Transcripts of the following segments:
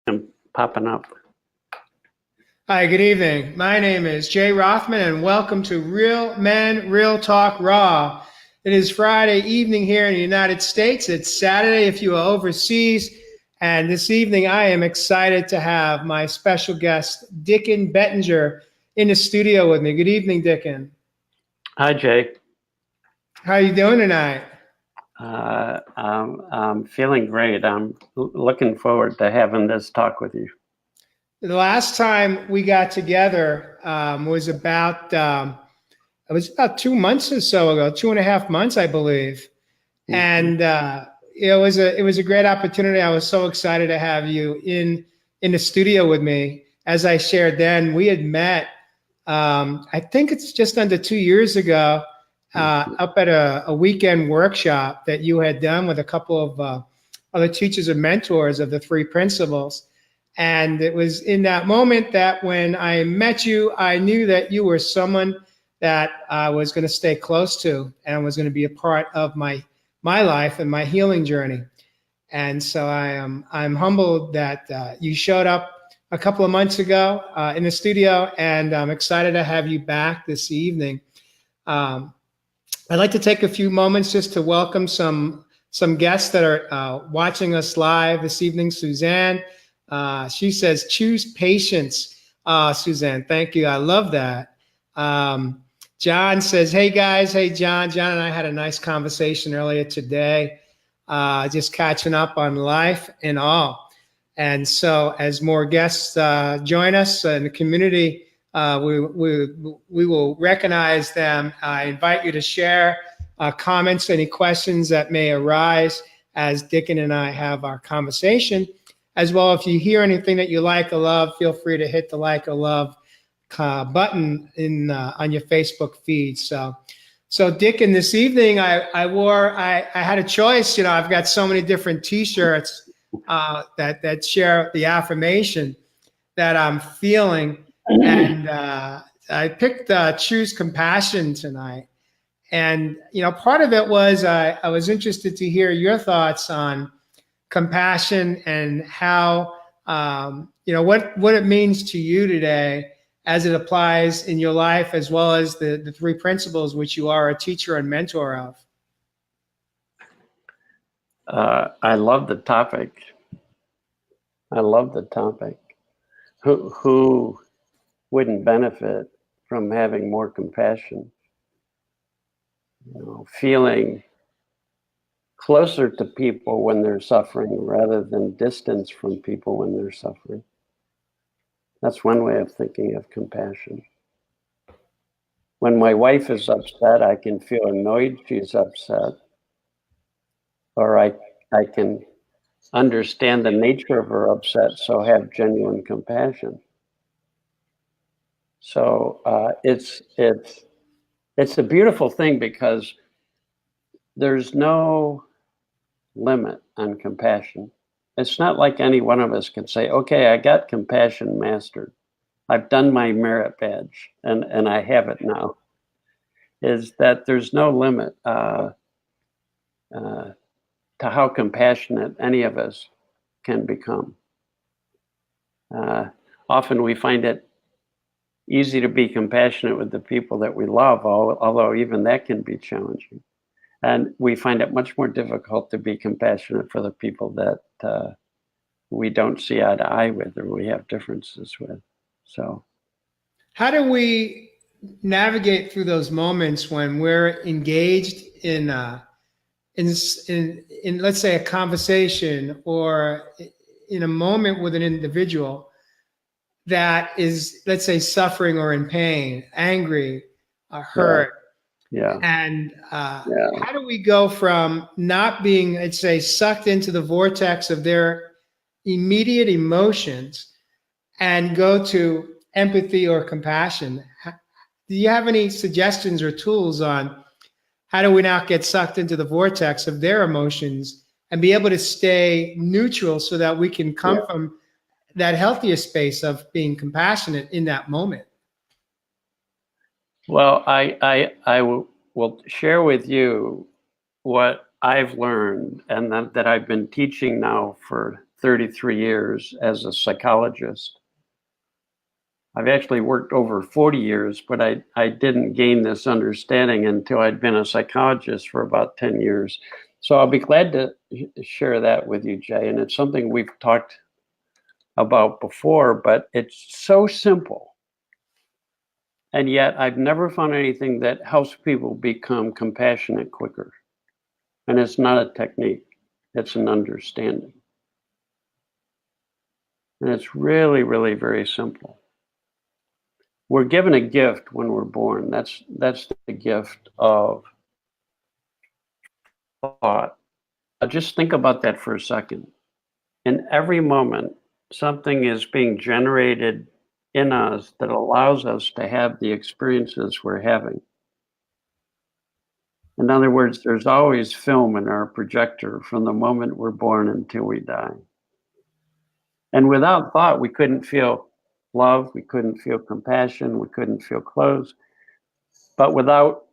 I'm popping up. Hi, good evening. My name is Jay Rothman, and welcome to Real Men, Real Talk Raw. It is Friday evening here in the United States. It's Saturday if you are overseas. And this evening, I am excited to have my special guest, Dicken Bettinger, in the studio with me. Good evening, Dicken. Hi, Jay. How are you doing tonight? I'm feeling great. I'm looking forward to having this talk with you. The last time we got together it was about 2 months or so ago, 2.5 months, I believe. And it was a great opportunity. I was so excited to have you in the studio with me. As I shared then, we had met. I think it's just under 2 years ago, up at a weekend workshop that you had done with a couple of other teachers and mentors of the three principles. And it was in that moment that when I met you, I knew that you were someone that I was going to stay close to and was going to be a part of my life and my healing journey. And so I'm humbled that you showed up a couple of months ago in the studio, and I'm excited to have you back this evening. I'd like to take a few moments just to welcome some guests that are watching us live this evening. Suzanne, she says, choose patience. Suzanne, thank you. I love that. John says, hey guys. Hey, John. John and I had a nice conversation earlier today, just catching up on life and all. And so as more guests join us in the community, we will recognize them. I invite you to share comments, any questions that may arise as Dicken and I have our conversation. As well, if you hear anything that you like or love, feel free to hit the like or love button on your Facebook feed. So Dicken, this evening I had a choice. You know, I've got so many different T-shirts that share the affirmation that I'm feeling, and I picked choose compassion tonight. And you know, part of it was I was interested to hear your thoughts on compassion and how what it means to you today as it applies in your life, as well as the three principles which you are a teacher and mentor of. I love the topic. Who wouldn't benefit from having more compassion? You know, feeling closer to people when they're suffering rather than distance from people when they're suffering. That's one way of thinking of compassion. When my wife is upset, I can feel annoyed she's upset, or I can understand the nature of her upset, so have genuine compassion. So it's a beautiful thing because there's no limit on compassion. It's not like any one of us can say, okay, I got compassion mastered. I've done my merit badge and I have it now. Is that there's no limit to how compassionate any of us can become. Often we find it easy to be compassionate with the people that we love, although even that can be challenging. And we find it much more difficult to be compassionate for the people that we don't see eye to eye with or we have differences with. So, how do we navigate through those moments when we're engaged in let's say a conversation or in a moment with an individual that is, let's say, suffering or in pain, angry, hurt? Yeah. And how do we go from not being, let's say, sucked into the vortex of their immediate emotions and go to empathy or compassion? Do you have any suggestions or tools on how do we not get sucked into the vortex of their emotions and be able to stay neutral so that we can come from that healthier space of being compassionate in that moment? Well, I will share with you what I've learned and that I've been teaching now for 33 years as a psychologist. I've actually worked over 40 years, but I didn't gain this understanding until I'd been a psychologist for about 10 years. So I'll be glad to share that with you, Jay. And it's something we've talked about before, but it's so simple. And yet I've never found anything that helps people become compassionate quicker. And it's not a technique, it's an understanding. And it's really, really very simple. We're given a gift when we're born. That's the gift of thought. Just think about that for a second. In every moment, something is being generated in us that allows us to have the experiences we're having. In other words, there's always film in our projector from the moment we're born until we die. And without thought, we couldn't feel love, we couldn't feel compassion, we couldn't feel close. But without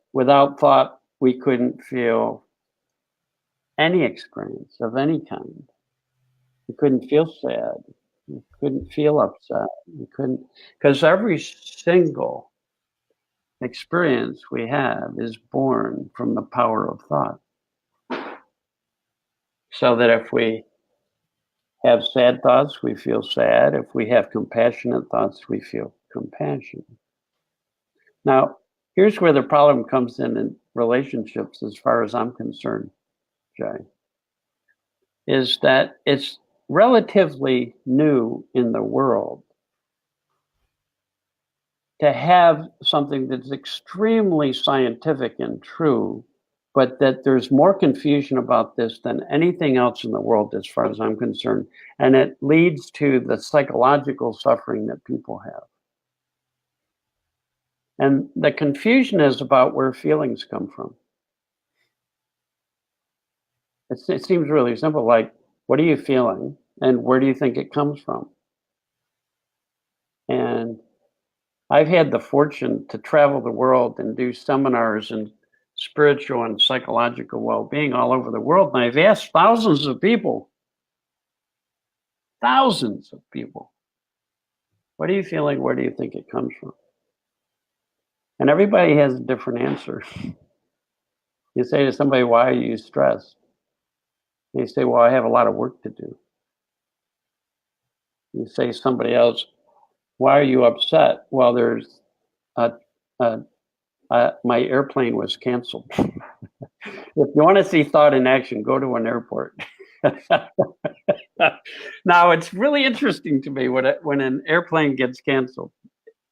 thought, we couldn't feel any experience of any kind. We couldn't feel sad. We couldn't feel upset. We couldn't, because every single experience we have is born from the power of thought. So that if we have sad thoughts, we feel sad. If we have compassionate thoughts, we feel compassion. Now, here's where the problem comes in relationships, as far as I'm concerned, Jay, is that it's relatively new in the world to have something that's extremely scientific and true, but that there's more confusion about this than anything else in the world, as far as I'm concerned. And it leads to the psychological suffering that people have. And the confusion is about where feelings come from. It seems really simple, like, what are you feeling and where do you think it comes from? And I've had the fortune to travel the world and do seminars in spiritual and psychological well-being all over the world. And I've asked thousands of people, what are you feeling? Where do you think it comes from? And everybody has a different answer. You say to somebody, why are you stressed? They say, well, I have a lot of work to do. You say to somebody else, why are you upset? Well, there's my airplane was canceled. If you want to see thought in action, go to an airport. Now, it's really interesting to me when an airplane gets canceled.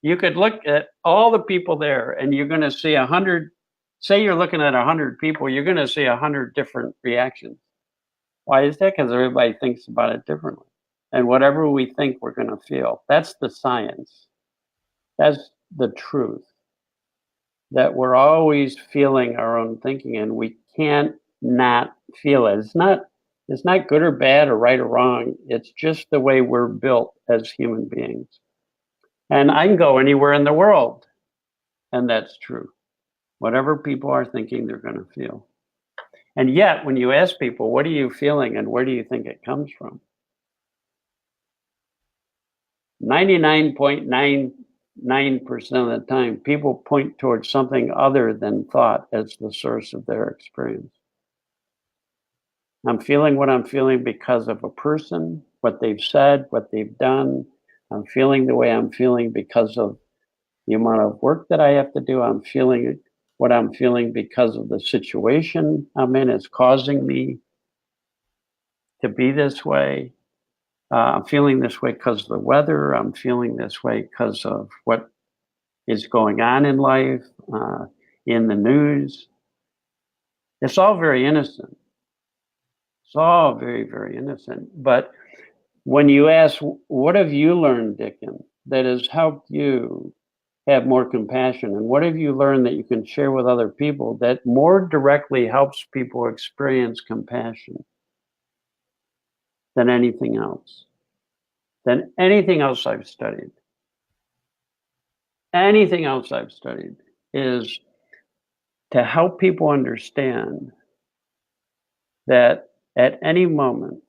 You could look at all the people there and you're going to see 100, say you're looking at 100 people, you're going to see 100 different reactions. Why is that? Because everybody thinks about it differently. And whatever we think, we're going to feel. That's the science. That's the truth. That we're always feeling our own thinking, and we can't not feel it. It's not good or bad or right or wrong. It's just the way we're built as human beings. And I can go anywhere in the world, and that's true. Whatever people are thinking, they're going to feel. And yet, when you ask people, what are you feeling and where do you think it comes from? 99.99% of the time, people point towards something other than thought as the source of their experience. I'm feeling what I'm feeling because of a person, what they've said, what they've done. I'm feeling the way I'm feeling because of the amount of work that I have to do. I'm feeling what I'm feeling because of the situation I'm in. It's causing me to be this way. I'm feeling this way because of the weather. I'm feeling this way because of what is going on in life, in the news. It's all very innocent. It's all very, very innocent. But when you ask, what have you learned, Dicken, that has helped you have more compassion? And what have you learned that you can share with other people that more directly helps people experience compassion than anything else? Than anything else I've studied. Anything else I've studied is to help people understand that at any moment,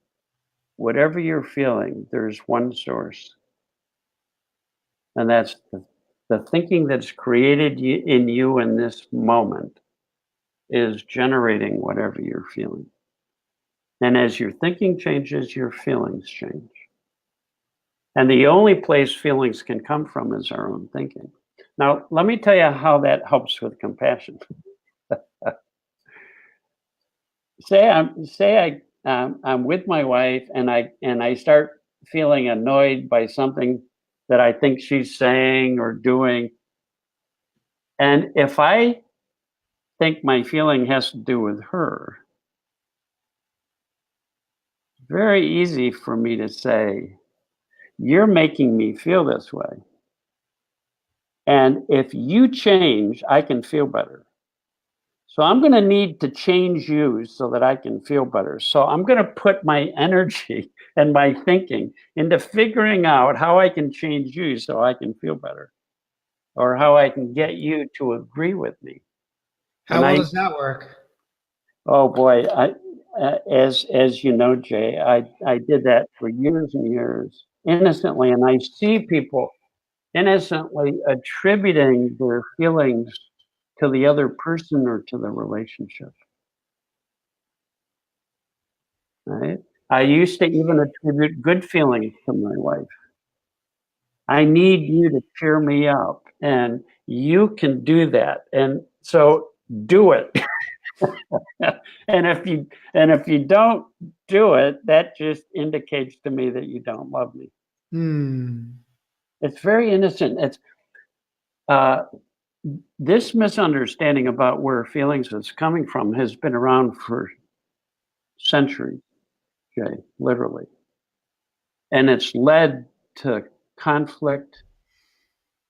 whatever you're feeling, there's one source. And that's the thinking that's created in you in this moment is generating whatever you're feeling. And as your thinking changes, your feelings change. And the only place feelings can come from is our own thinking. Now, let me tell you how that helps with compassion. I'm with my wife and I start feeling annoyed by something that I think she's saying or doing. And if I think my feeling has to do with her, it's very easy for me to say, you're making me feel this way. And if you change, I can feel better. So I'm going to need to change you so that I can feel better. So I'm going to put my energy and my thinking into figuring out how I can change you so I can feel better, or how I can get you to agree with me. How well does that work? Oh boy, as you know, Jay, I did that for years and years innocently, and I see people innocently attributing their feelings to the other person or to the relationship. Right? I used to even attribute good feelings to my wife. I need you to cheer me up, and you can do that. And so do it. and if you don't do it, that just indicates to me that you don't love me. It's very innocent. It's this misunderstanding about where feelings is coming from has been around for centuries, Jay, literally. And it's led to conflict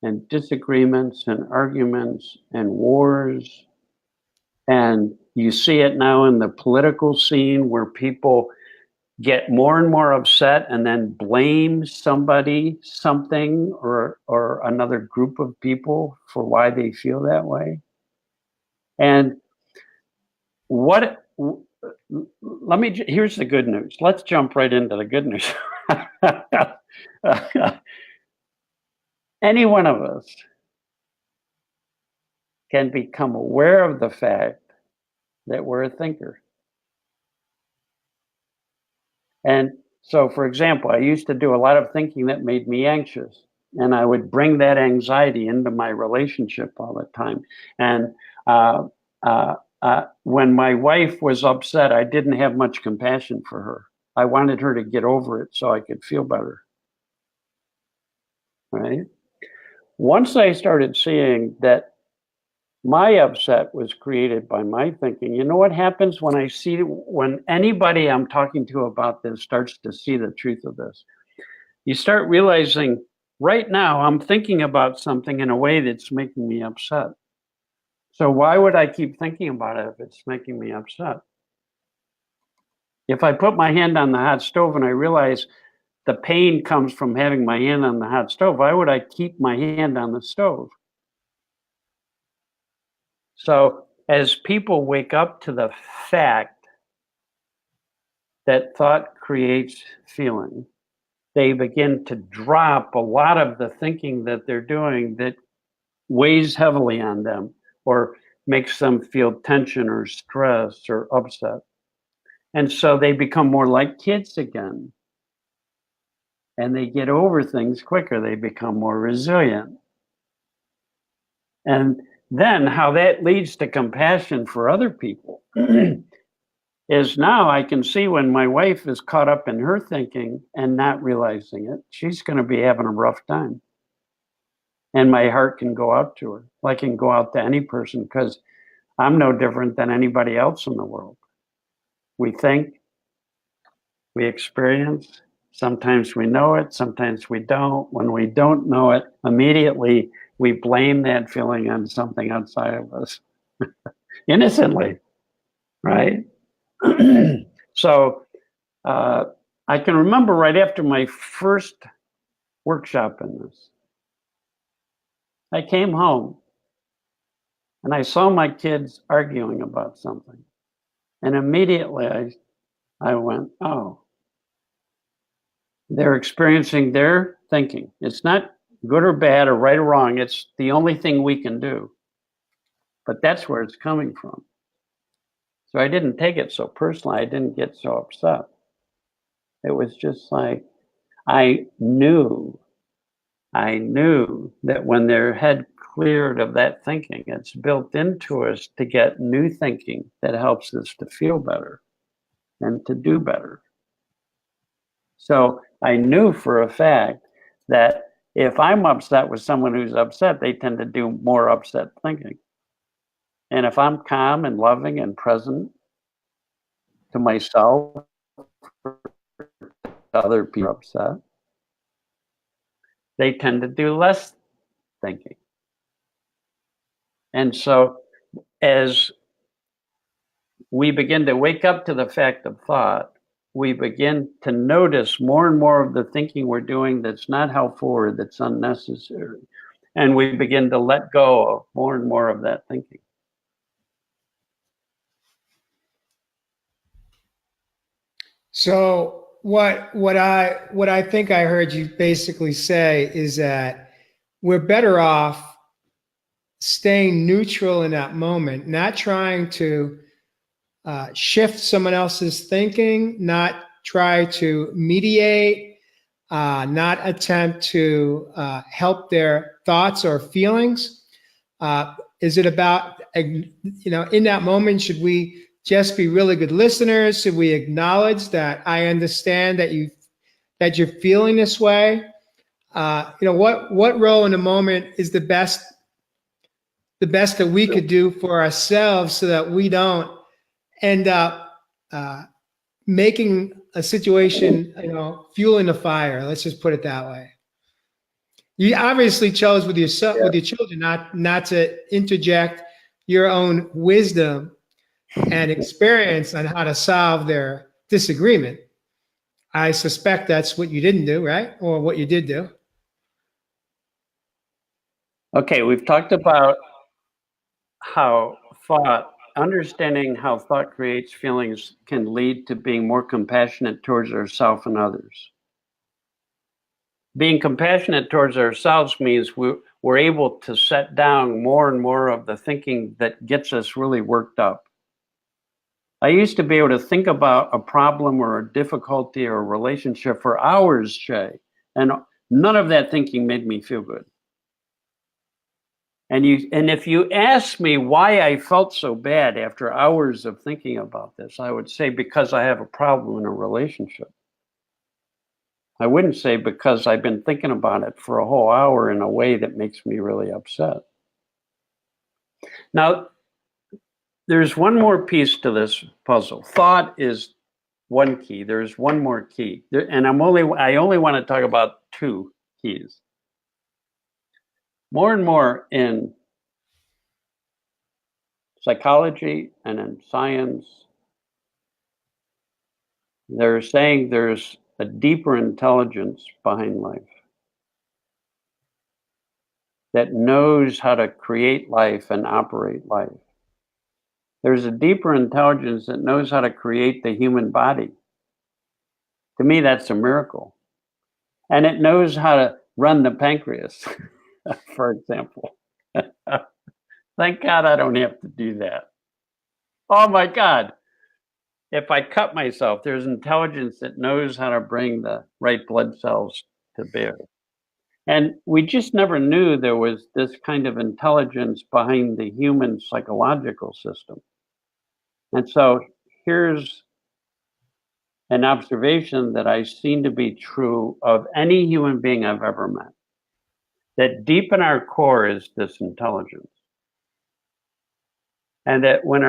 and disagreements and arguments and wars. And you see it now in the political scene where people get more and more upset and then blame somebody, something, or another group of people for why they feel that way. And here's the good news. Let's jump right into the good news. Any one of us can become aware of the fact that we're a thinker. And so, for example, I used to do a lot of thinking that made me anxious, and I would bring that anxiety into my relationship all the time. And when my wife was upset, I didn't have much compassion for her. I wanted her to get over it so I could feel better. Right? Once I started seeing that my upset was created by my thinking, you know what happens when anybody I'm talking to about this starts to see the truth of this? You start realizing right now I'm thinking about something in a way that's making me upset. So why would I keep thinking about it if it's making me upset? If I put my hand on the hot stove and I realize the pain comes from having my hand on the hot stove, why would I keep my hand on the stove? So as people wake up to the fact that thought creates feeling, they begin to drop a lot of the thinking that they're doing that weighs heavily on them or makes them feel tension or stress or upset. And so they become more like kids again. And they get over things quicker. They become more resilient. And then how that leads to compassion for other people is now I can see when my wife is caught up in her thinking and not realizing it, she's going to be having a rough time. And my heart can go out to her, like it can go out to any person, because I'm no different than anybody else in the world. We think, we experience, sometimes we know it, sometimes we don't. When we don't know it, immediately we blame that feeling on something outside of us, innocently, right? So I can remember right after my first workshop in this, I came home and I saw my kids arguing about something. And immediately I went, oh, They're experiencing their thinking. It's not good or bad or right or wrong. It's the only thing we can do. But that's where it's coming from. So I didn't take it so personally. I didn't get so upset. It was just like I knew that when their head cleared of that thinking, it's built into us to get new thinking that helps us to feel better and to do better. So I knew for a fact that if I'm upset with someone who's upset, they tend to do more upset thinking. And if I'm calm and loving and present to myself, other people upset, they tend to do less thinking. And so as we begin to wake up to the fact of thought, we begin to notice more and more of the thinking we're doing that's not helpful or that's unnecessary. And we begin to let go of more and more of that thinking. So what I think I heard you basically say is that we're better off staying neutral in that moment, not trying to shift someone else's thinking, not try to mediate, not attempt to help their thoughts or feelings. Is it about, in that moment, should we just be really good listeners? Should we acknowledge that I understand that you're feeling this way? What role in the moment is the best that we could do for ourselves so that we don't end up making a situation, fueling the fire. Let's just put it that way. You obviously chose with yourself, with your children, not to interject your own wisdom and experience on how to solve their disagreement. I suspect that's what you didn't do, right? Or what you did do. Okay, we've talked about how understanding how thought creates feelings can lead to being more compassionate towards ourselves and others. Being compassionate towards ourselves means we're able to set down more and more of the thinking that gets us really worked up. I used to be able to think about a problem or a difficulty or a relationship for hours, Shay, and none of that thinking made me feel good. And if you ask me why I felt so bad after hours of thinking about this, I would say because I have a problem in a relationship. I wouldn't say because I've been thinking about it for a whole hour in a way that makes me really upset. Now, there's one more piece to this puzzle. Thought is one key. There's one more key. And I only want to talk about two keys. More and more in psychology and in science, they're saying there's a deeper intelligence behind life that knows how to create life and operate life. There's a deeper intelligence that knows how to create the human body. To me, that's a miracle. And it knows how to run the pancreas, for example. Thank God I don't have to do that. Oh my God. If I cut myself, there's intelligence that knows how to bring the right blood cells to bear. And we just never knew there was this kind of intelligence behind the human psychological system. And so here's an observation that I seen to be true of any human being I've ever met. That deep in our core is this intelligence. And that when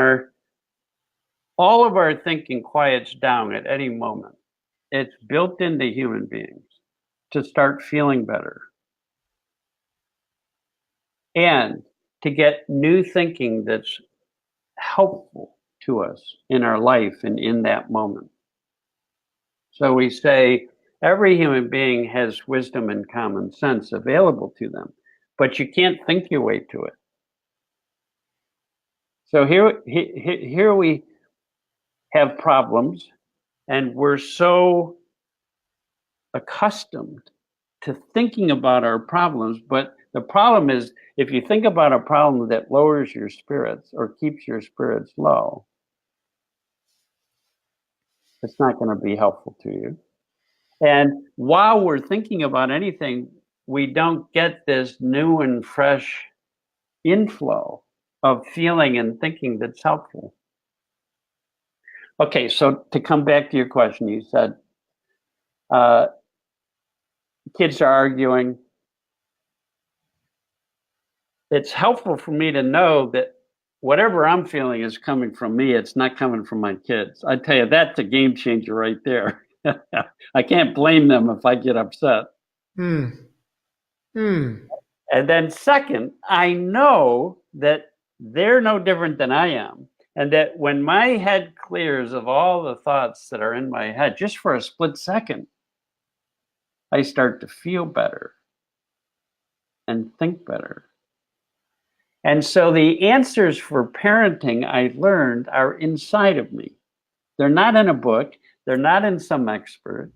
all of our thinking quiets down at any moment, it's built into human beings to start feeling better and to get new thinking that's helpful to us in our life and in that moment. So we say every human being has wisdom and common sense available to them, but you can't think your way to it. So here we have problems, and we're so accustomed to thinking about our problems. But the problem is, if you think about a problem that lowers your spirits or keeps your spirits low, it's not going to be helpful to you. And while we're thinking about anything, we don't get this new and fresh inflow of feeling and thinking that's helpful. Okay, so to come back to your question, you said kids are arguing. It's helpful for me to know that whatever I'm feeling is coming from me. It's not coming from my kids. I tell you, that's a game changer right there. I can't blame them if I get upset. Hmm. Hmm. And then second, I know that they're no different than I am. And that when my head clears of all the thoughts that are in my head, just for a split second, I start to feel better and think better. And so the answers for parenting I learned are inside of me. They're not in a book. They're not in some expert.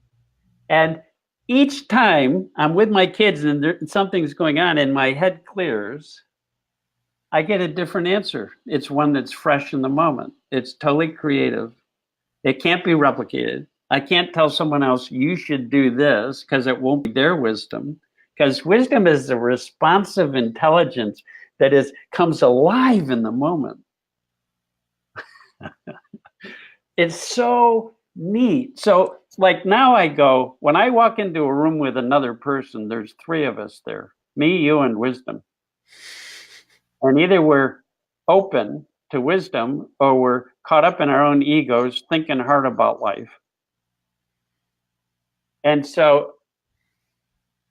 And each time I'm with my kids and something's going on and my head clears, I get a different answer. It's one that's fresh in the moment. It's totally creative. It can't be replicated. I can't tell someone else, you should do this, because it won't be their wisdom. Because wisdom is a responsive intelligence that comes alive in the moment. It's so neat. So like now I go, when I walk into a room with another person, there's three of us there, me, you, and wisdom. And either we're open to wisdom or we're caught up in our own egos, thinking hard about life. And so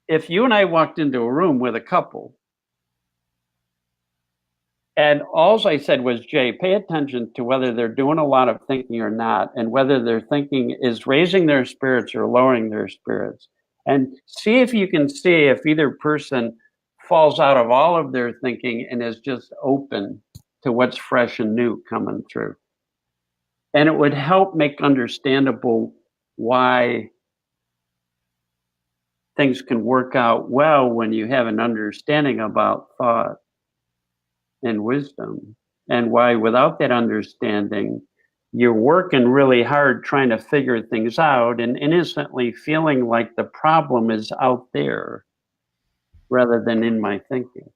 if you and I walked into a room with a couple and all I said was, Jay, pay attention to whether they're doing a lot of thinking or not, and whether their thinking is raising their spirits or lowering their spirits. And see if you can see if either person falls out of all of their thinking and is just open to what's fresh and new coming through. And it would help make understandable why things can work out well when you have an understanding about thought and wisdom, and why without that understanding, you're working really hard trying to figure things out and innocently feeling like the problem is out there rather than in my thinking.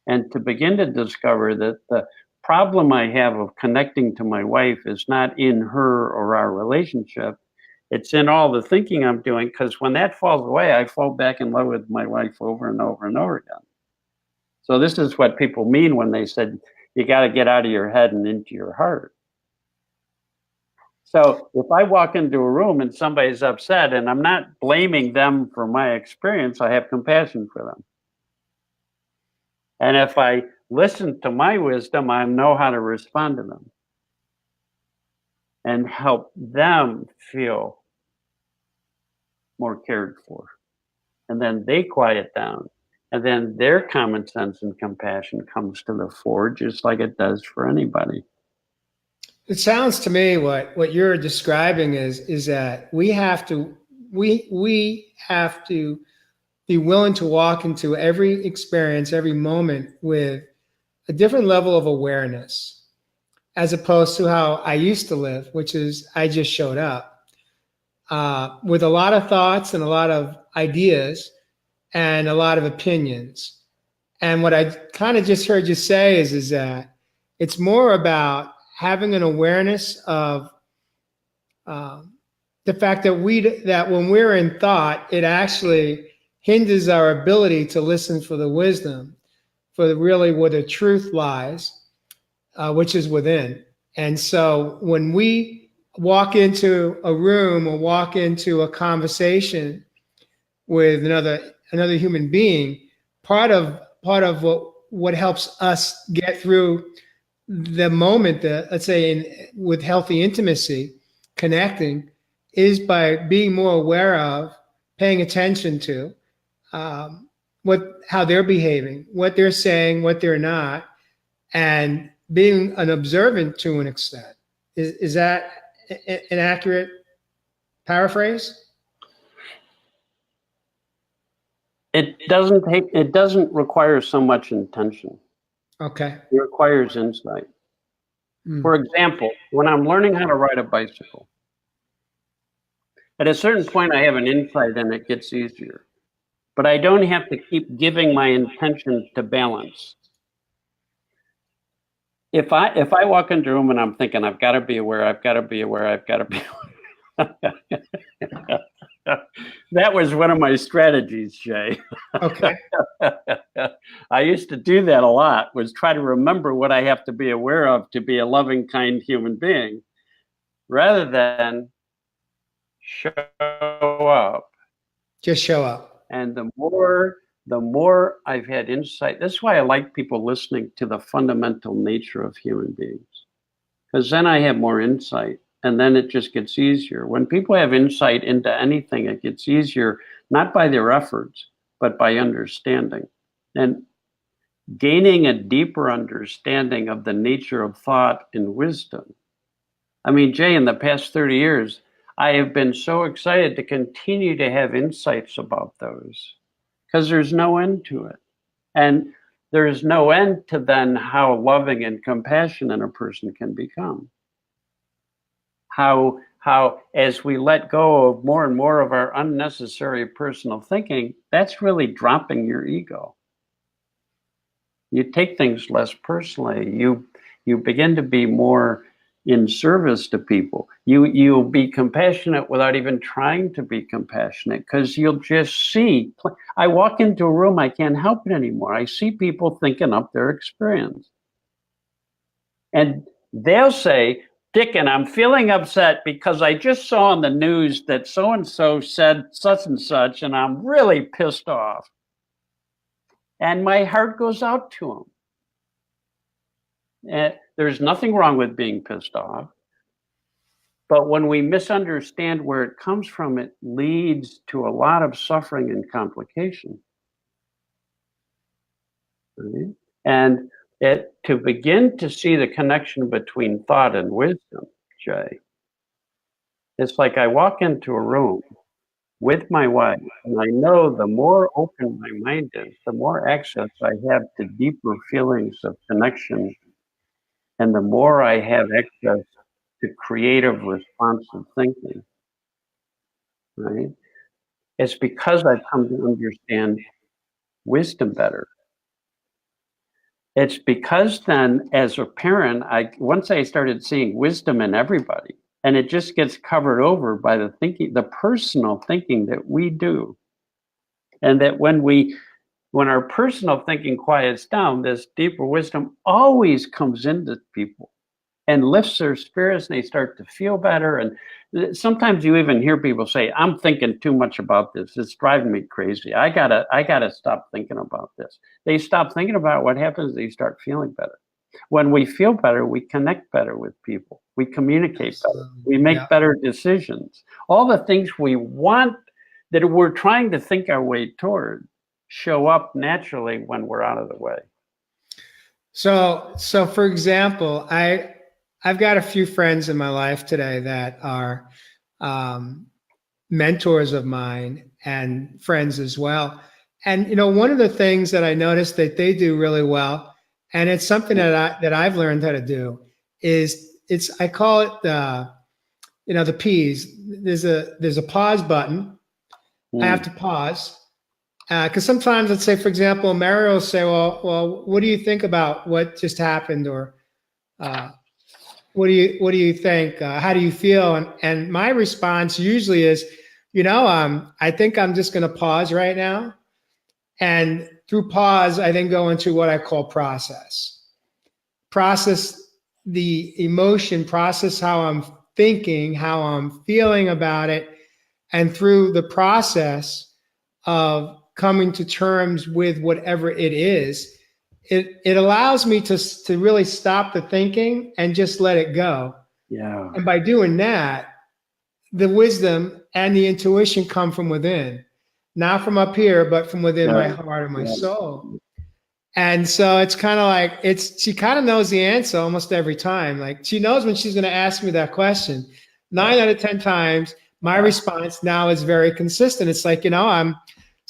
And to begin to discover that the problem I have of connecting to my wife is not in her or our relationship, it's in all the thinking I'm doing, because when that falls away, I fall back in love with my wife over and over and over again. So this is what people mean when they said, you got to get out of your head and into your heart. So if I walk into a room and somebody's upset and I'm not blaming them for my experience, I have compassion for them. And if I listen to my wisdom, I know how to respond to them and help them feel more cared for. And then they quiet down. And then their common sense and compassion comes to the fore, just like it does for anybody. It sounds to me what you're describing is that we have to be willing to walk into every experience, every moment with a different level of awareness, as opposed to how I used to live, which is I just showed up with a lot of thoughts and a lot of ideas and a lot of opinions. And what I kind of just heard you say is that it's more about having an awareness of the fact that when we're in thought, it actually hinders our ability to listen for the wisdom, for really where the truth lies, which is within. And so when we walk into a room or walk into a conversation with another human being, part of what helps us get through the moment, let's say with healthy intimacy, connecting, is by being more aware of, paying attention to how they're behaving, what they're saying, what they're not, and being an observant to an extent. Is that an accurate paraphrase? it doesn't require so much intention. Okay. It requires insight. For example, when I'm learning how to ride a bicycle, at a certain point I have an insight and it gets easier. But I don't have to keep giving my intention to balance. If I walk into a room and I'm thinking, I've got to be aware, I've got to be aware, I've got to be aware. That was one of my strategies, Jay. Okay. I used to do that a lot, was try to remember what I have to be aware of to be a loving, kind human being, rather than show up. Just show up. And the more I've had insight, that's why I like people listening to the fundamental nature of human beings, because then I have more insight. And then it just gets easier. When people have insight into anything, it gets easier, not by their efforts, but by understanding. And gaining a deeper understanding of the nature of thought and wisdom. I mean, Jay, in the past 30 years, I have been so excited to continue to have insights about those, because there's no end to it. And there's no end to then how loving and compassionate a person can become. How as we let go of more and more of our unnecessary personal thinking, that's really dropping your ego. You take things less personally. You begin to be more in service to people. You'll be compassionate without even trying to be compassionate, because you'll just see. I walk into a room, I can't help it anymore. I see people thinking up their experience. And they'll say, Dicken, I'm feeling upset because I just saw on the news that so-and-so said such and such, and I'm really pissed off. And my heart goes out to them. And there's nothing wrong with being pissed off. But when we misunderstand where it comes from, it leads to a lot of suffering and complication. Right? And to begin to see the connection between thought and wisdom, Jay, it's like I walk into a room with my wife, and I know the more open my mind is, the more access I have to deeper feelings of connection, and the more I have access to creative, responsive thinking, right? It's because I've come to understand wisdom better. It's because then, as a parent, once I started seeing wisdom in everybody, and it just gets covered over by the thinking, the personal thinking that we do. And that when our personal thinking quiets down, this deeper wisdom always comes into people and lifts their spirits, and they start to feel better. And sometimes you even hear people say, I'm thinking too much about this. It's driving me crazy. I gotta stop thinking about this. They stop thinking about it. What happens, they start feeling better. When we feel better, we connect better with people. We communicate better. We make better decisions. All the things we want, that we're trying to think our way toward, show up naturally when we're out of the way. So for example, I've got a few friends in my life today that are mentors of mine and friends as well. And one of the things that I noticed that they do really well, and it's something that I've learned how to do, is I call it the P's. There's a pause button. I have to pause. Because sometimes, let's say, for example, Mary will say, well, what do you think about what just happened? Or what do you think? How do you feel? And my response usually is, I think I'm just going to pause right now. And through pause, I then go into what I call process the emotion, process how I'm thinking, how I'm feeling about it. And through the process of coming to terms with whatever it is, it allows me to really stop the thinking and just let it go. Yeah. And by doing that, the wisdom and the intuition come from within, not from up here, but from within my heart and my soul. And so it's kind of like, she kind of knows the answer almost every time. Like, she knows when she's going to ask me that question. 9 out of 10 times, my response now is very consistent. It's like,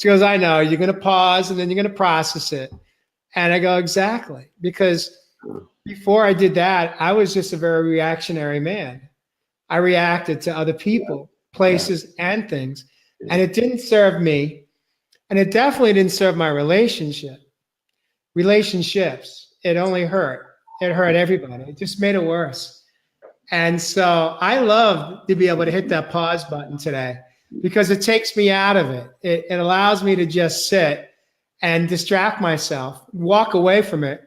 She goes, I know, you're going to pause and then you're going to process it. And I go, exactly. Because before I did that, I was just a very reactionary man. I reacted to other people, places, and things. And it didn't serve me. And it definitely didn't serve my relationships. It only hurt. It hurt everybody. It just made it worse. And so I love to be able to hit that pause button today because it takes me out of it. It allows me to just sit and distract myself, walk away from it,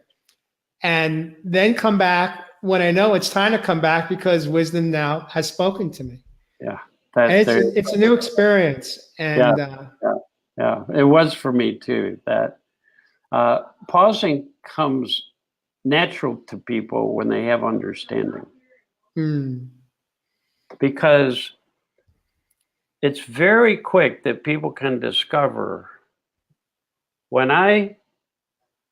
and then come back when I know it's time to come back because wisdom now has spoken to me. Yeah. It's a new experience. And yeah, it was for me too. That pausing comes natural to people when they have understanding. Because it's very quick that people can discover when I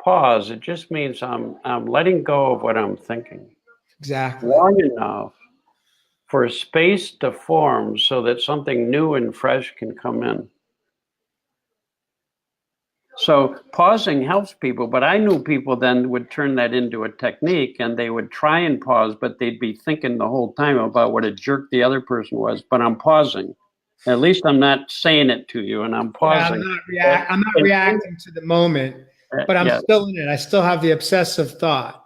pause, it just means I'm letting go of what I'm thinking. Exactly. Long enough for a space to form so that something new and fresh can come in. So pausing helps people, but I knew people then would turn that into a technique and they would try and pause, but they'd be thinking the whole time about what a jerk the other person was. But I'm pausing. At least I'm not saying it to you, and I'm pausing. Yeah, I'm not reacting to the moment, but I'm still in it. I still have the obsessive thought.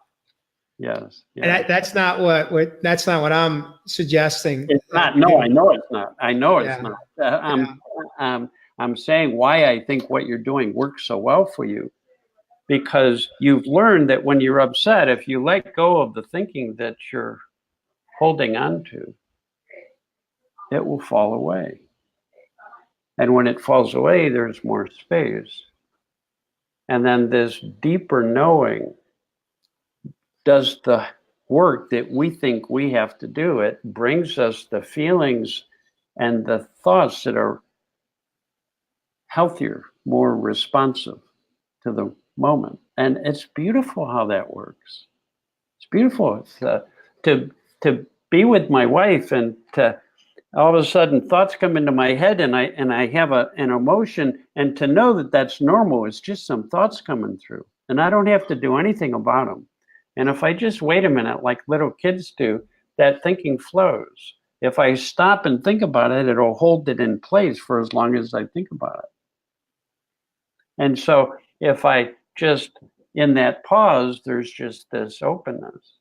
Yes. And that's not what I'm suggesting. It's not. No, I know it's not. I know it's not. I'm saying why I think what you're doing works so well for you, because you've learned that when you're upset, if you let go of the thinking that you're holding on to, it will fall away. And when it falls away, there's more space. And then this deeper knowing does the work that we think we have to do. It brings us the feelings and the thoughts that are healthier, more responsive to the moment. And it's beautiful how that works. It's beautiful. It's, to be with my wife and to all of a sudden thoughts come into my head and I have an emotion, and to know that that's normal. It's just some thoughts coming through and I don't have to do anything about them. And if I just wait a minute, like little kids do, that thinking flows. If I stop and think about it, it'll hold it in place for as long as I think about it. And so if I just, in that pause, there's just this openness.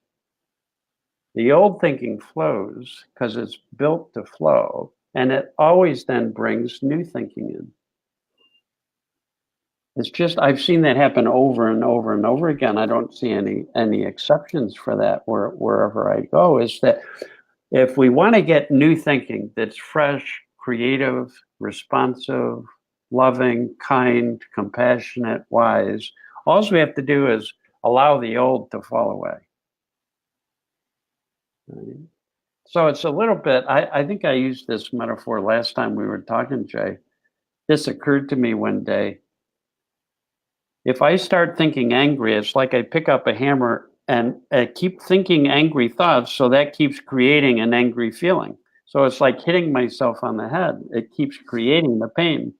The old thinking flows because it's built to flow, and it always then brings new thinking in. It's just, I've seen that happen over and over and over again. I don't see any exceptions for that wherever I go, is that if we want to get new thinking that's fresh, creative, responsive, loving, kind, compassionate, wise, all we have to do is allow the old to fall away. Right? So it's a little bit, I think I used this metaphor last time we were talking, Jay. This occurred to me one day. If I start thinking angry, it's like I pick up a hammer and keep thinking angry thoughts, so that keeps creating an angry feeling. So it's like hitting myself on the head. It keeps creating the pain.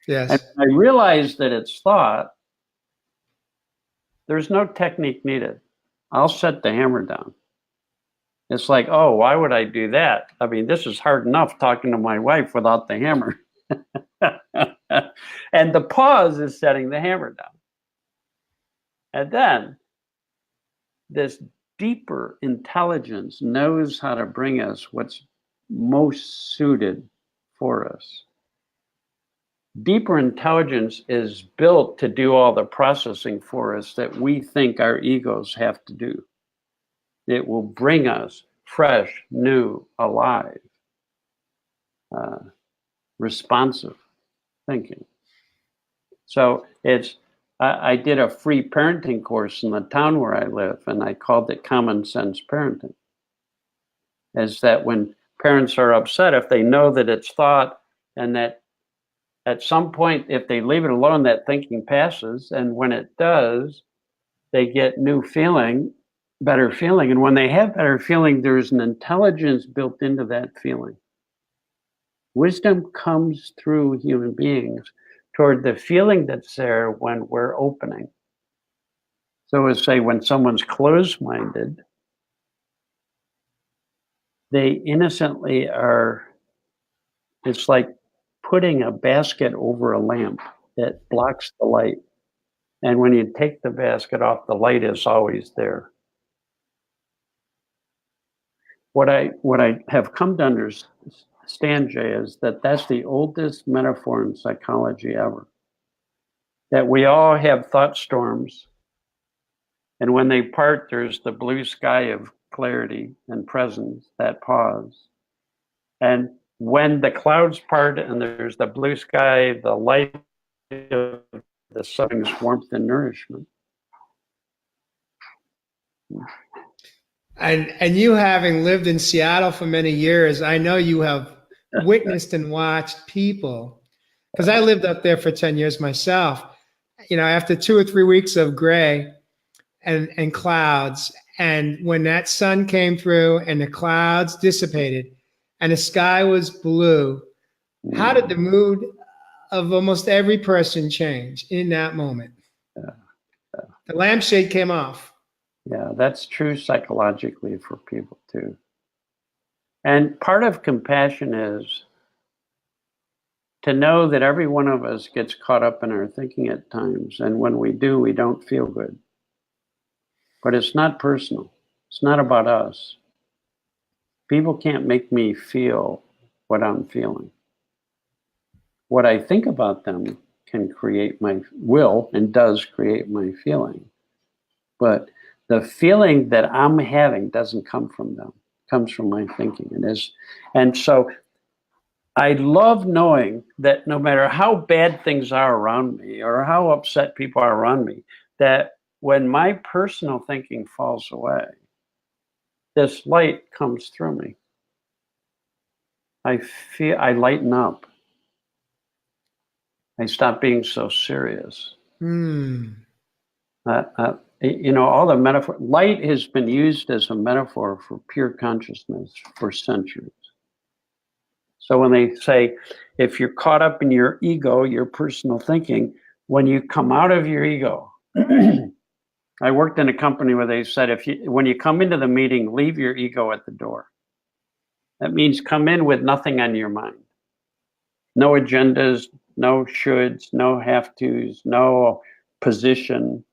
Yes. And I realize that it's thought. There's no technique needed. I'll set the hammer down. It's like, oh, why would I do that? I mean, this is hard enough talking to my wife without the hammer. And the pause is setting the hammer down. And then this deeper intelligence knows how to bring us what's most suited for us. Deeper intelligence is built to do all the processing for us that we think our egos have to do. It will bring us fresh, new, alive, responsive thinking. So I did a free parenting course in the town where I live, and I called it Common Sense Parenting. Is that when parents are upset, if they know that it's thought, and that at some point, if they leave it alone, that thinking passes, and when it does, they get new feeling, better feeling. And when they have better feeling, there's an intelligence built into that feeling. Wisdom comes through human beings toward the feeling that's there when we're opening. So as say when someone's closed-minded, they innocently are, it's like putting a basket over a lamp that blocks the light. And when you take the basket off, the light is always there. What I have come to understand, Jay, is that that's the oldest metaphor in psychology ever. That we all have thought storms, and when they part, there's the blue sky of clarity and presence, that pause. And when the clouds part and there's the blue sky, the light of the sun's warmth and nourishment. And you, having lived in Seattle for many years, I know you have witnessed and watched people, because I lived up there for 10 years myself. You know, after 2 or 3 weeks of gray and clouds, and when that sun came through and the clouds dissipated and the sky was blue, how did the mood of almost every person change in that moment? The lampshade came off. Yeah, that's true psychologically for people too. And part of compassion is to know that every one of us gets caught up in our thinking at times. And when we do, we don't feel good. But it's not personal. It's not about us. People can't make me feel what I'm feeling. What I think about them can create my will and does create my feeling. But the feeling that I'm having doesn't come from them. It comes from my thinking. And so I love knowing that no matter how bad things are around me or how upset people are around me, that when my personal thinking falls away, this light comes through me. I lighten up. I stop being so serious. You know, all the metaphor, light has been used as a metaphor for pure consciousness for centuries. So when they say, if you're caught up in your ego, your personal thinking, when you come out of your ego, I worked in a company where they said, when you come into the meeting, leave your ego at the door. That means come in with nothing on your mind. No agendas, no shoulds, no have tos, no position.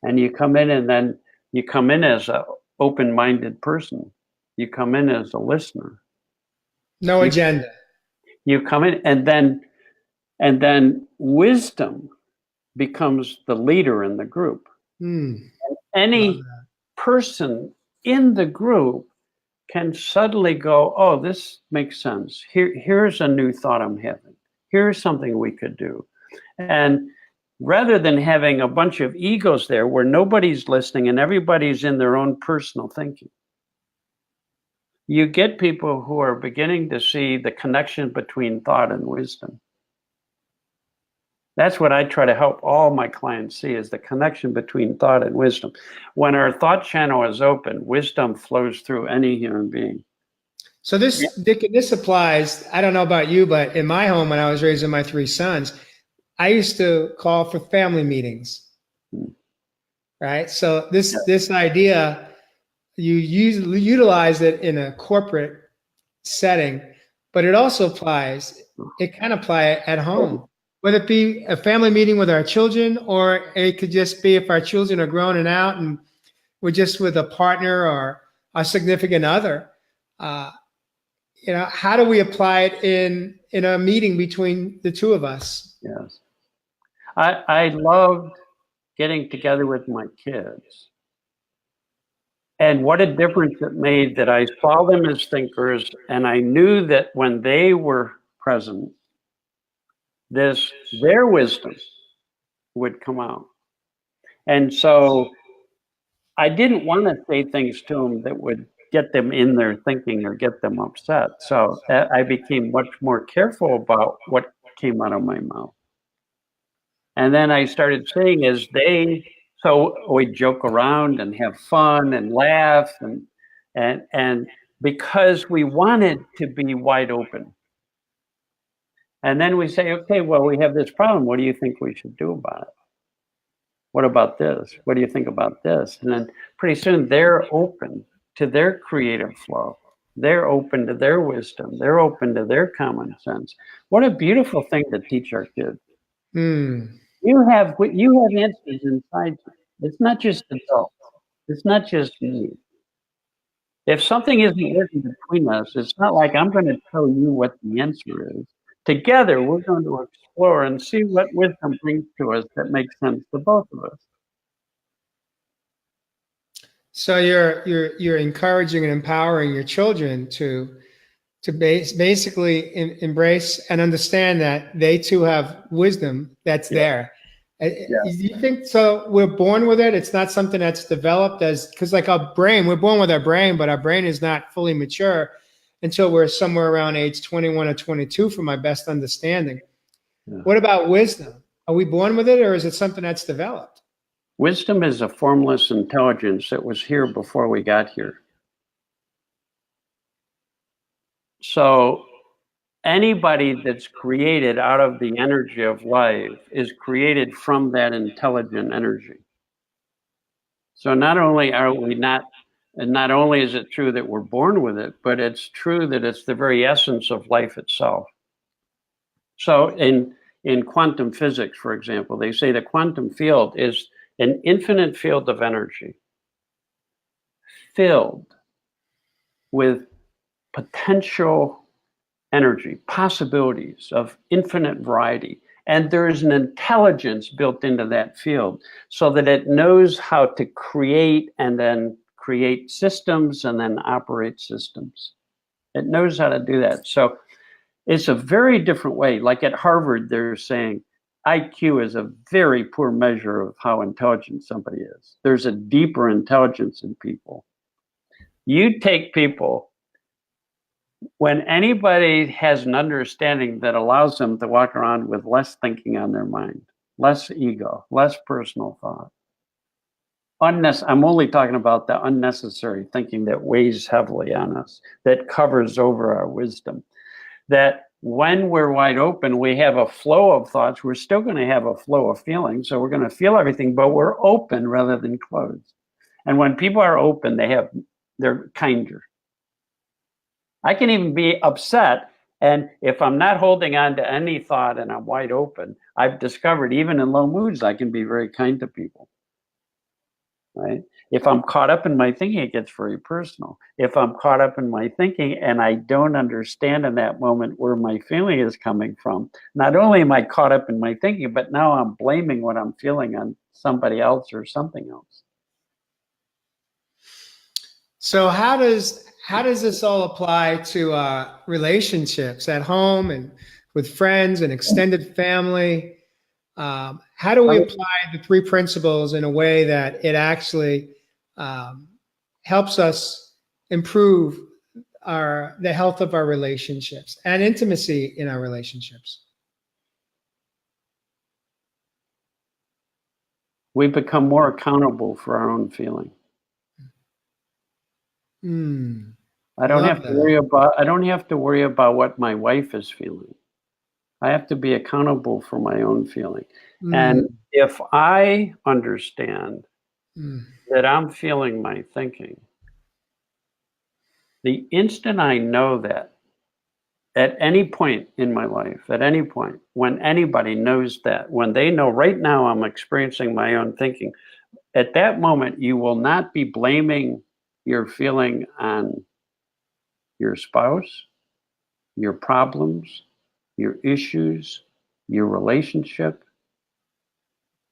And you come in, and then you come in as an open-minded person. You come in as a listener. No agenda. You come in, and then wisdom becomes the leader in the group. And any person in the group can suddenly go, oh, this makes sense. Here's a new thought I'm having. Here's something we could do. And rather than having a bunch of egos there where nobody's listening and everybody's in their own personal thinking, you get people who are beginning to see the connection between thought and wisdom. That's what I try to help all my clients see, is the connection between thought and wisdom. When our thought channel is open, wisdom flows through any human being. So Dicken, this applies, I don't know about you, but in my home when I was raising my 3 sons, I used to call for family meetings, right? So this idea, you utilize it in a corporate setting, but it also applies, it can apply at home, whether it be a family meeting with our children, or it could just be if our children are grown and out and we're just with a partner or a significant other. You know, how do we apply it in a meeting between the two of us? Yes. I loved getting together with my kids. And what a difference it made that I saw them as thinkers, and I knew that when they were present, their wisdom would come out. And so I didn't want to say things to them that would get them in their thinking or get them upset. So I became much more careful about what came out of my mouth. And then I started saying so we joke around and have fun and laugh and because we wanted to be wide open. And then we say, okay, well, we have this problem. What do you think we should do about it? What about this? What do you think about this? And then pretty soon they're open to their creative flow. They're open to their wisdom. They're open to their common sense. What a beautiful thing to teach our kids. You have answers inside you. It's not just adults. It's not just me. If something isn't working between us, it's not like I'm going to tell you what the answer is. Together, we're going to explore and see what wisdom brings to us that makes sense to both of us. So you're encouraging and empowering your children to basically embrace and understand that they too have wisdom that's there. Do you think so? We're born with it. It's not something that's developed because like our brain, we're born with our brain, but our brain is not fully mature until we're somewhere around age 21 or 22, from my best understanding. What about wisdom? Are we born with it, or is it something that's developed? Wisdom is a formless intelligence that was here before we got here. So anybody that's created out of the energy of life is created from that intelligent energy. So not only is it true that we're born with it, but it's true that it's the very essence of life itself. So in quantum physics, for example, they say the quantum field is an infinite field of energy filled with potential energy, possibilities of infinite variety. And there is an intelligence built into that field so that it knows how to create and then create systems and then operate systems. It knows how to do that. So it's a very different way. Like at Harvard, they're saying IQ is a very poor measure of how intelligent somebody is. There's a deeper intelligence in people. You take people, when anybody has an understanding that allows them to walk around with less thinking on their mind, less ego, less personal thought. I'm only talking about the unnecessary thinking that weighs heavily on us, that covers over our wisdom. That when we're wide open, we have a flow of thoughts. We're still going to have a flow of feelings. So we're going to feel everything, but we're open rather than closed. And when people are open, they're kinder. I can even be upset. And if I'm not holding on to any thought and I'm wide open, I've discovered even in low moods, I can be very kind to people. Right? If I'm caught up in my thinking, it gets very personal. If I'm caught up in my thinking and I don't understand in that moment where my feeling is coming from, not only am I caught up in my thinking, but now I'm blaming what I'm feeling on somebody else or something else. So how does this all apply to relationships at home and with friends and extended family? How do we apply the three principles in a way that it actually helps us improve the health of our relationships and intimacy in our relationships? We become more accountable for our own feeling. I don't have to worry about what my wife is feeling. I have to be accountable for my own feeling. And if I understand that I'm feeling my thinking, the instant I know that, at any point in my life, at any point, when anybody knows that, when they know right now I'm experiencing my own thinking, at that moment, you will not be blaming your feeling on your spouse, your problems, your issues, your relationship.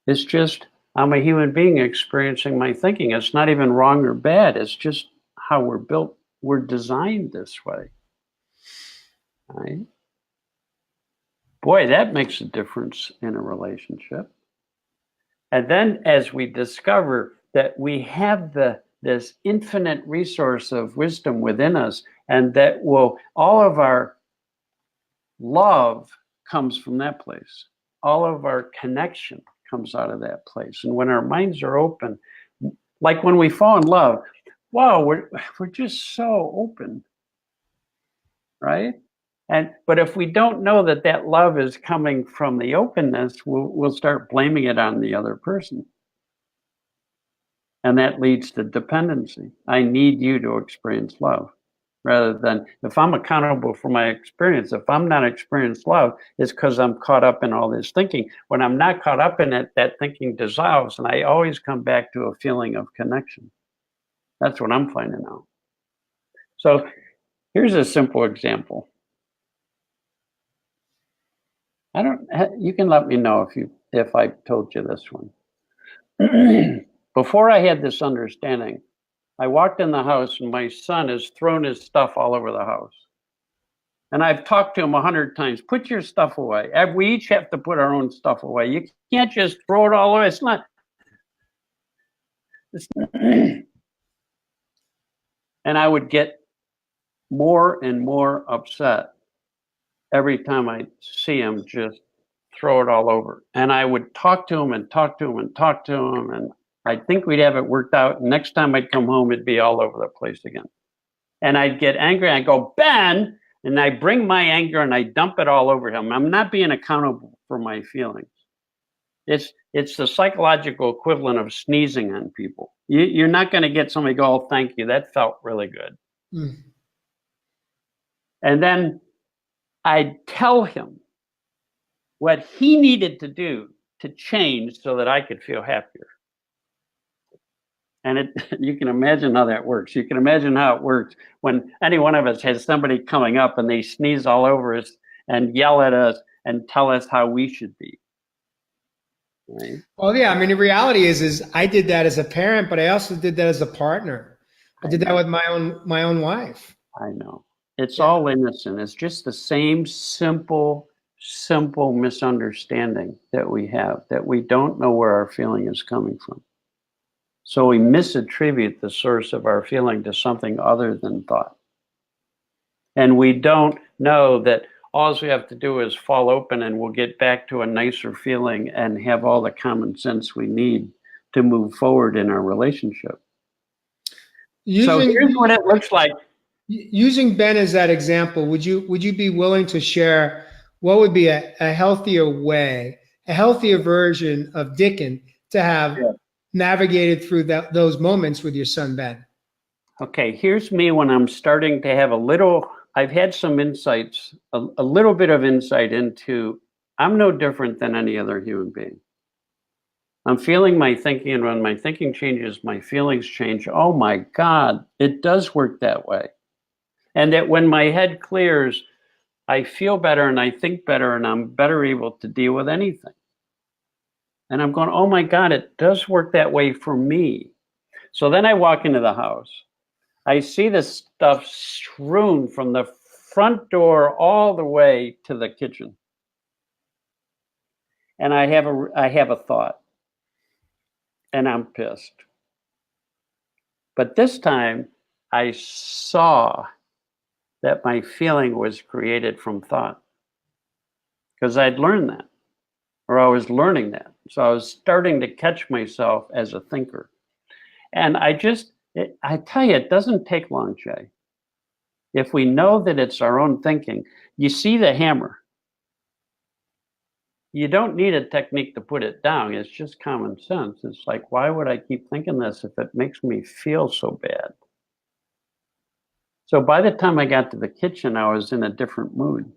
It's just, I'm a human being experiencing my thinking. It's not even wrong or bad. It's just how we're built. We're designed this way. Right? Boy, that makes a difference in a relationship. And then as we discover that we have this infinite resource of wisdom within us, and that all of our love comes from that place. All of our connection comes out of that place. And when our minds are open, like when we fall in love, wow, we're just so open, right? But if we don't know that that love is coming from the openness, we'll start blaming it on the other person. And that leads to dependency. I need you to experience love. Rather than, if I'm accountable for my experience, if I'm not experiencing love, it's because I'm caught up in all this thinking. When I'm not caught up in it, that thinking dissolves, and I always come back to a feeling of connection. That's what I'm finding out. So here's a simple example. You can let me know if I told you this one. Before I had this understanding, I walked in the house and my son has thrown his stuff all over the house. And I've talked to him 100 times, put your stuff away. We each have to put our own stuff away. You can't just throw it all away. It's not. And I would get more and more upset every time I see him just throw it all over. And I would talk to him and talk to him and talk to him. And I think we'd have it worked out. Next time I'd come home, it'd be all over the place again. And I'd get angry. I'd go, Ben, and I bring my anger and I dump it all over him. I'm not being accountable for my feelings. It's the psychological equivalent of sneezing on people. You're not going to get somebody go, oh, thank you. That felt really good. Mm. And then I'd tell him what he needed to do to change so that I could feel happier. And you can imagine how that works. You can imagine how it works when any one of us has somebody coming up and they sneeze all over us and yell at us and tell us how we should be. Right? Well, yeah. I mean, the reality is I did that as a parent, but I also did that as a partner. I did that with my own wife. I know. It's all innocent. It's just the same simple misunderstanding that we have, that we don't know where our feeling is coming from. So we misattribute the source of our feeling to something other than thought. And we don't know that all we have to do is fall open and we'll get back to a nicer feeling and have all the common sense we need to move forward in our relationship. So here's what it looks like. Using Ben as that example, would you be willing to share what would be a healthier way, a healthier version of Dicken to have navigated through those moments with your son, Ben? Okay, here's me when I'm starting to have I've had some insights, a little bit of insight into, I'm no different than any other human being. I'm feeling my thinking, and when my thinking changes, my feelings change. Oh my God, it does work that way. And that when my head clears, I feel better and I think better and I'm better able to deal with anything. And I'm going, oh my God, it does work that way for me. So then I walk into the house. I see this stuff strewn from the front door all the way to the kitchen. And I have a thought. And I'm pissed. But this time I saw that my feeling was created from thought. Because I'd learned that. Or I was learning that. So I was starting to catch myself as a thinker. And I tell you, it doesn't take long, Jay. If we know that it's our own thinking, you see the hammer. You don't need a technique to put it down. It's just common sense. It's like, why would I keep thinking this if it makes me feel so bad? So by the time I got to the kitchen, I was in a different mood.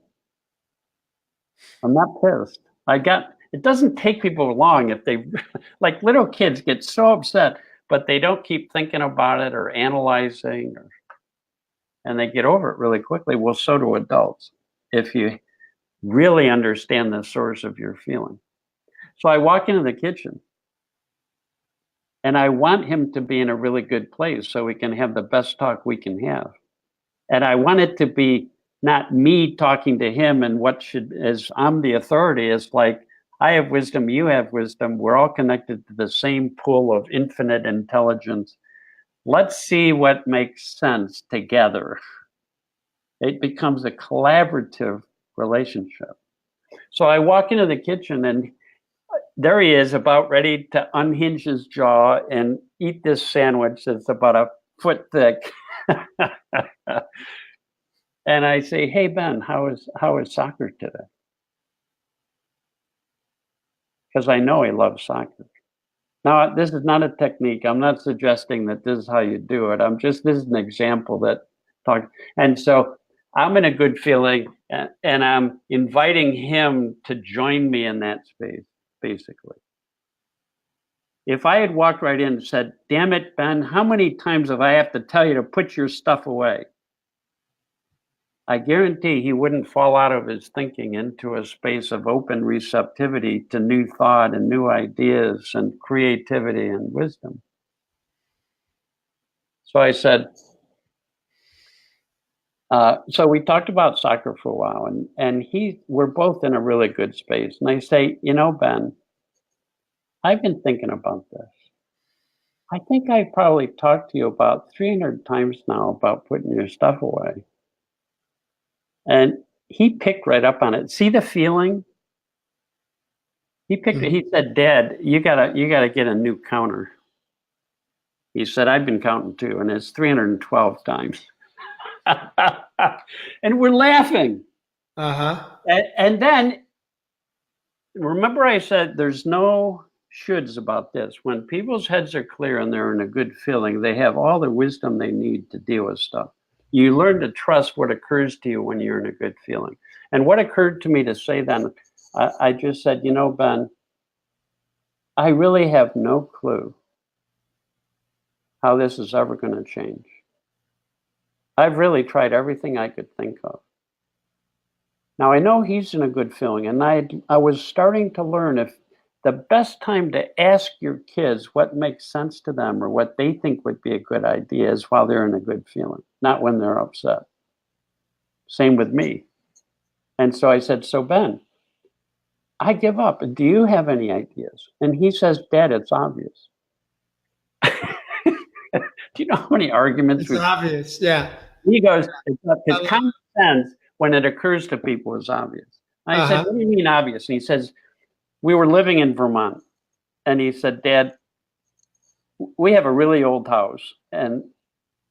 I'm not pissed. It doesn't take people long if they, like little kids get so upset, but they don't keep thinking about it or analyzing, and they get over it really quickly. Well, so do adults, if you really understand the source of your feeling. So I walk into the kitchen, and I want him to be in a really good place so we can have the best talk we can have. And I want it to be not me talking to him and as I'm the authority, it's like, I have wisdom, you have wisdom, we're all connected to the same pool of infinite intelligence. Let's see what makes sense together. It becomes a collaborative relationship. So I walk into the kitchen and there he is, about ready to unhinge his jaw and eat this sandwich that's about a foot thick. And I say, hey, Ben, how is soccer today? Because I know he loves soccer. Now, this is not a technique. I'm not suggesting that this is how you do it. This is an example that talk. And so I'm in a good feeling, and I'm inviting him to join me in that space, basically. If I had walked right in and said, damn it, Ben, how many times have I have to tell you to put your stuff away? I guarantee he wouldn't fall out of his thinking into a space of open receptivity to new thought and new ideas and creativity and wisdom. So I said, so we talked about soccer for a while, and we're both in a really good space. And I say, Ben, I've been thinking about this. I think I probably talked to you about 300 times now about putting your stuff away. And he picked right up on it. See the feeling? He picked it. He said, Dad, you gotta get a new counter. He said, I've been counting too, and it's 312 times. And we're laughing. Uh-huh. And then, remember I said there's no shoulds about this. When people's heads are clear and they're in a good feeling, they have all the wisdom they need to deal with stuff. You learn to trust what occurs to you when you're in a good feeling. And what occurred to me to say then, I just said, Ben, I really have no clue how this is ever going to change. I've really tried everything I could think of. Now, I know he's in a good feeling, and I was starting to learn if the best time to ask your kids what makes sense to them or what they think would be a good idea is while they're in a good feeling, not when they're upset. Same with me. And so I said, so Ben, I give up. Do you have any ideas? And he says, Dad, it's obvious. Do you know how many arguments? It's obvious, yeah. He goes, because common sense, when it occurs to people, is obvious. I said, what do you mean obvious? And he says, we were living in Vermont. And he said, Dad, we have a really old house. And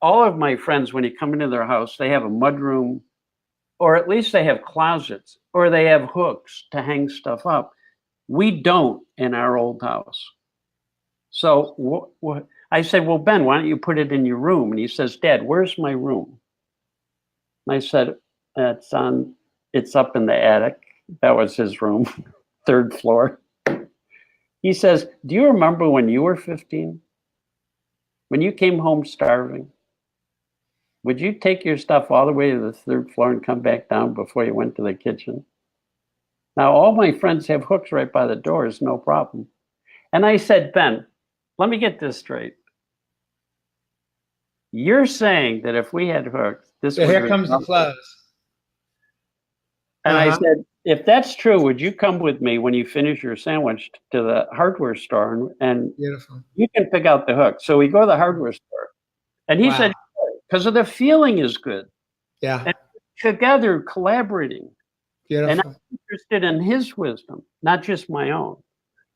all of my friends, when you come into their house, they have a mudroom, or at least they have closets, or they have hooks to hang stuff up. We don't in our old house. So I said, well, Ben, why don't you put it in your room? And he says, Dad, where's my room? And I said, it's up in the attic. That was his room, 3rd floor. He says, do you remember when you were 15? When you came home starving? Would you take your stuff all the way to the 3rd floor and come back down before you went to the kitchen? Now, all my friends have hooks right by the doors, no problem. And I said, Ben, let me get this straight. You're saying that if we had hooks, this would... Here comes the close. And I said, if that's true, would you come with me when you finish your sandwich to the hardware store and Beautiful. You can pick out the hook. So we go to the hardware store. And he said, because of the feeling is good. Yeah. And together collaborating. Beautiful. And I'm interested in his wisdom, not just my own.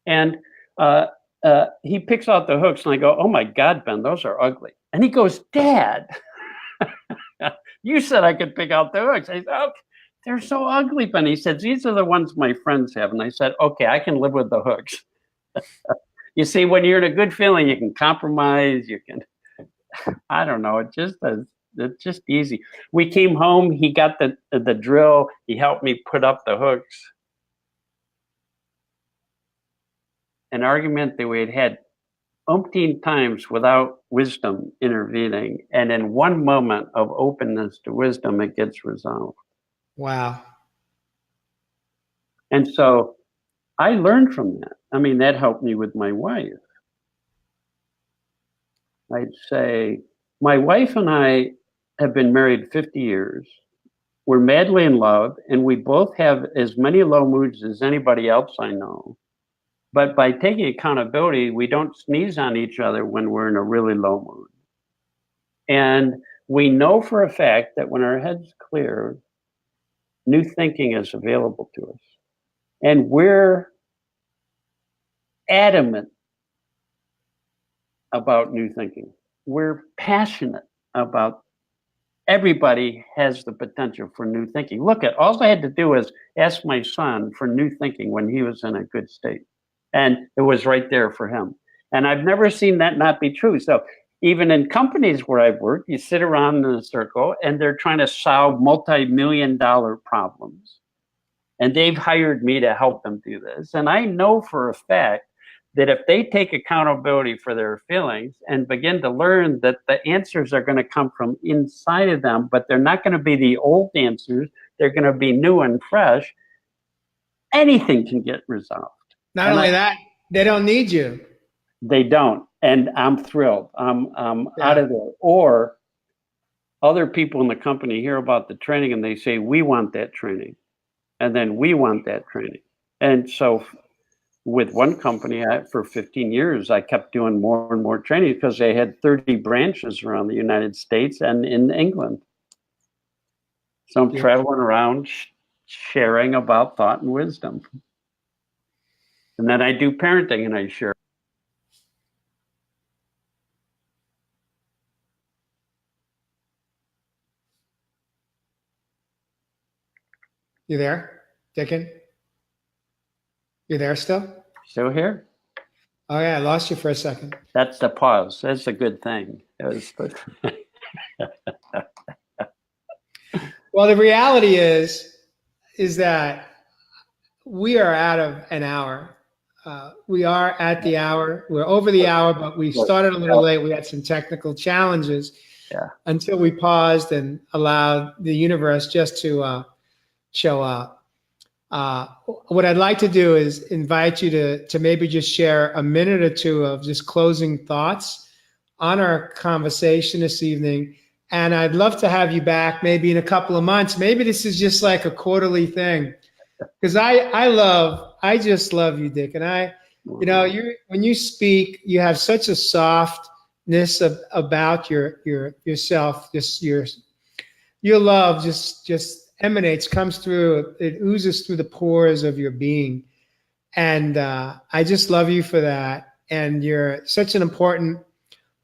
And he picks out the hooks and I go, oh my God, Ben, those are ugly. And he goes, Dad, you said I could pick out the hooks. I said, okay. They're so ugly, Ben. He said, these are the ones my friends have. And I said, okay, I can live with the hooks. You see, when you're in a good feeling, you can compromise. You can, I don't know. It's just easy. We came home. He got the drill. He helped me put up the hooks. An argument that we had had umpteen times without wisdom intervening. And in one moment of openness to wisdom, it gets resolved. Wow. And so I learned from that. I mean, that helped me with my wife. I'd say my wife and I have been married 50 years. We're madly in love, and we both have as many low moods as anybody else I know. But by taking accountability, we don't sneeze on each other when we're in a really low mood. And we know for a fact that when our head's clear, new thinking is available to us. And we're adamant about new thinking. We're passionate about everybody has the potential for new thinking. Look at all I had to do was ask my son for new thinking when he was in a good state, and it was right there for him. And I've never seen that not be true. So even in companies where I've worked, you sit around in a circle and they're trying to solve multi-million-dollar problems. And they've hired me to help them do this. And I know for a fact that if they take accountability for their feelings and begin to learn that the answers are going to come from inside of them, but they're not going to be the old answers, they're going to be new and fresh, anything can get resolved. Not only that, they don't need you. They don't. And I'm thrilled. I'm out of there. Or other people in the company hear about the training and they say, we want that training. And then we want that training. And so with one company, for 15 years, I kept doing more and more training because they had 30 branches around the United States and in England. So I'm traveling around sharing about thought and wisdom. And then I do parenting and I share. You there, Dicken? You there still? Still here? Oh yeah, I lost you for a second. That's the pause. That's a good thing. Well, the reality is that we are out of an hour. We are at the hour. We're over the hour, but we started a little late. We had some technical challenges until we paused and allowed the universe just to show up. What I'd like to do is invite you to maybe just share a minute or two of just closing thoughts on our conversation this evening. And I'd love to have you back maybe in a couple of months. Maybe this is just like a quarterly thing. Because I just love you, Dick. And when you speak, you have such a softness about yourself. Just your love just emanates, comes through. It oozes through the pores of your being. And I just love you for that. And you're such an important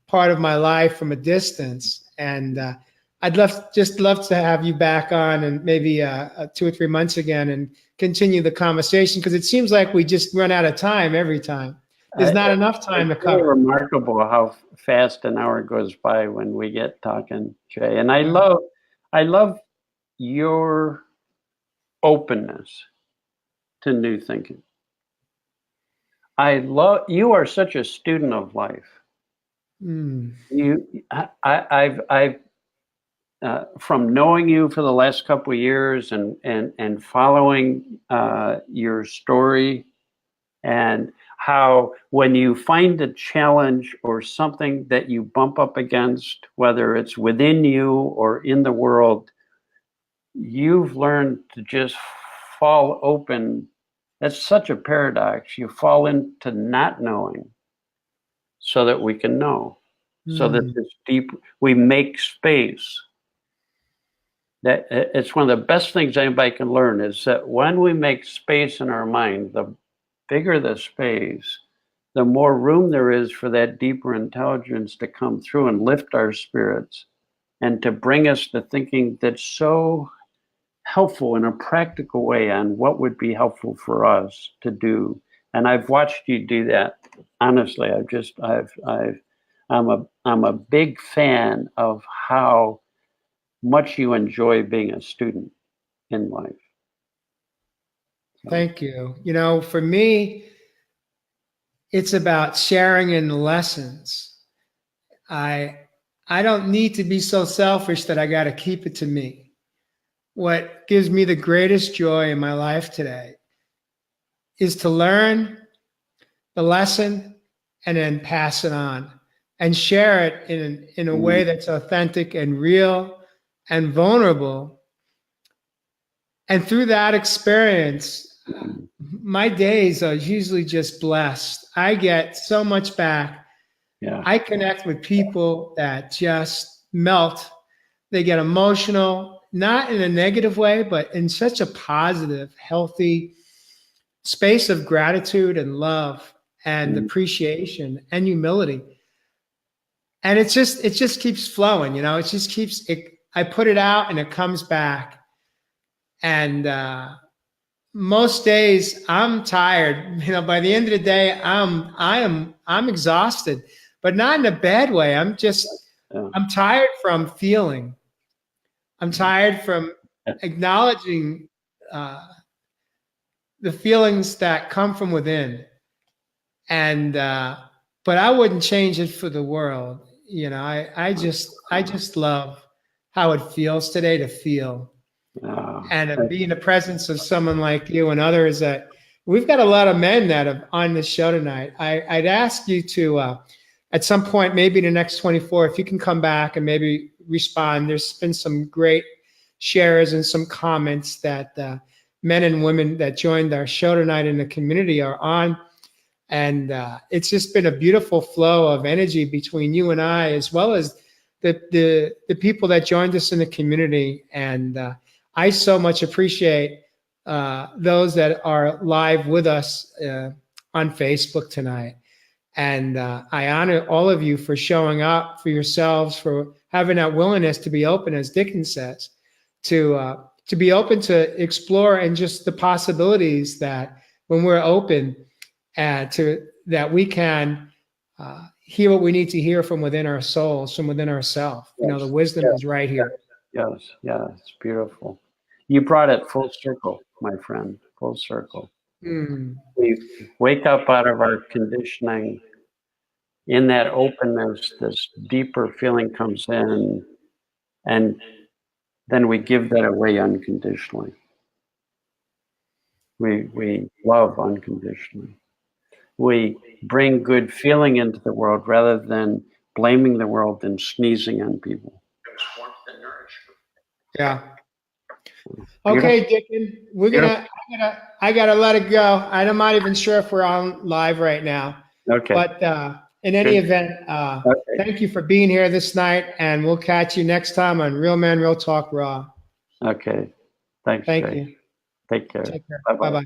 part of my life from a distance. And I'd love to have you back on and maybe 2 or 3 months again and continue the conversation, because it seems like we just run out of time every time. There's not enough time to cover. It's remarkable how fast an hour goes by when we get talking, Jay. And I love your openness to new thinking. You are such a student of life. I've from knowing you for the last couple of years and following your story, and how when you find a challenge or something that you bump up against, whether it's within you or in the world, you've learned to just fall open. That's such a paradox. You fall into not knowing so that we can know, so that this deep, we make space. That it's one of the best things anybody can learn, is that when we make space in our mind, the bigger the space, the more room there is for that deeper intelligence to come through and lift our spirits and to bring us the thinking that's so helpful in a practical way on what would be helpful for us to do. And I've watched you do that. Honestly, I'm a big fan of how much you enjoy being a student in life. So. Thank you. For me, it's about sharing in the lessons. I don't need to be so selfish that I got to keep it to me. What gives me the greatest joy in my life today is to learn the lesson and then pass it on and share it in a way that's authentic and real and vulnerable. And through that experience, my days are usually just blessed. I get so much back. Yeah. I connect with people that just melt. They get emotional, not in a negative way, but in such a positive, healthy space of gratitude and love and appreciation and humility. And it just keeps flowing, it just keeps I put it out and it comes back. And most days I'm tired. You know, by the end of the day, I'm exhausted, but not in a bad way. I'm tired from feeling. I'm tired from acknowledging the feelings that come from within. And but I wouldn't change it for the world. You know, I just love how it feels today to feel. And be in the presence of someone like you and others that we've got a lot of men that are on this show tonight. I'd ask you to, at some point, maybe in the next 24, if you can come back and maybe respond. There's been some great shares and some comments that men and women that joined our show tonight in the community are on. And it's just been a beautiful flow of energy between you and I, as well as the people that joined us in the community. And I so much appreciate those that are live with us on Facebook tonight. And I honor all of you for showing up for yourselves, for having that willingness to be open, as Dicken says, to be open to explore and just the possibilities that when we're open that we can hear what we need to hear from within our souls, from within ourselves. You know, the wisdom is right here. Yes, it's beautiful. You brought it full circle, my friend, full circle. We wake up out of our conditioning. In that openness, this deeper feeling comes in, and then we give that away unconditionally. We love unconditionally. We bring good feeling into the world rather than blaming the world and sneezing on people. Yeah. Okay, Dicken, I gotta let it go. I'm not even sure if we're on live right now. Okay. But in any event, thank you for being here this night, and we'll catch you next time on Real Man, Real Talk Raw. Okay. Thanks. Thank Jay. you. Take care. Take care. Bye-bye. Bye-bye.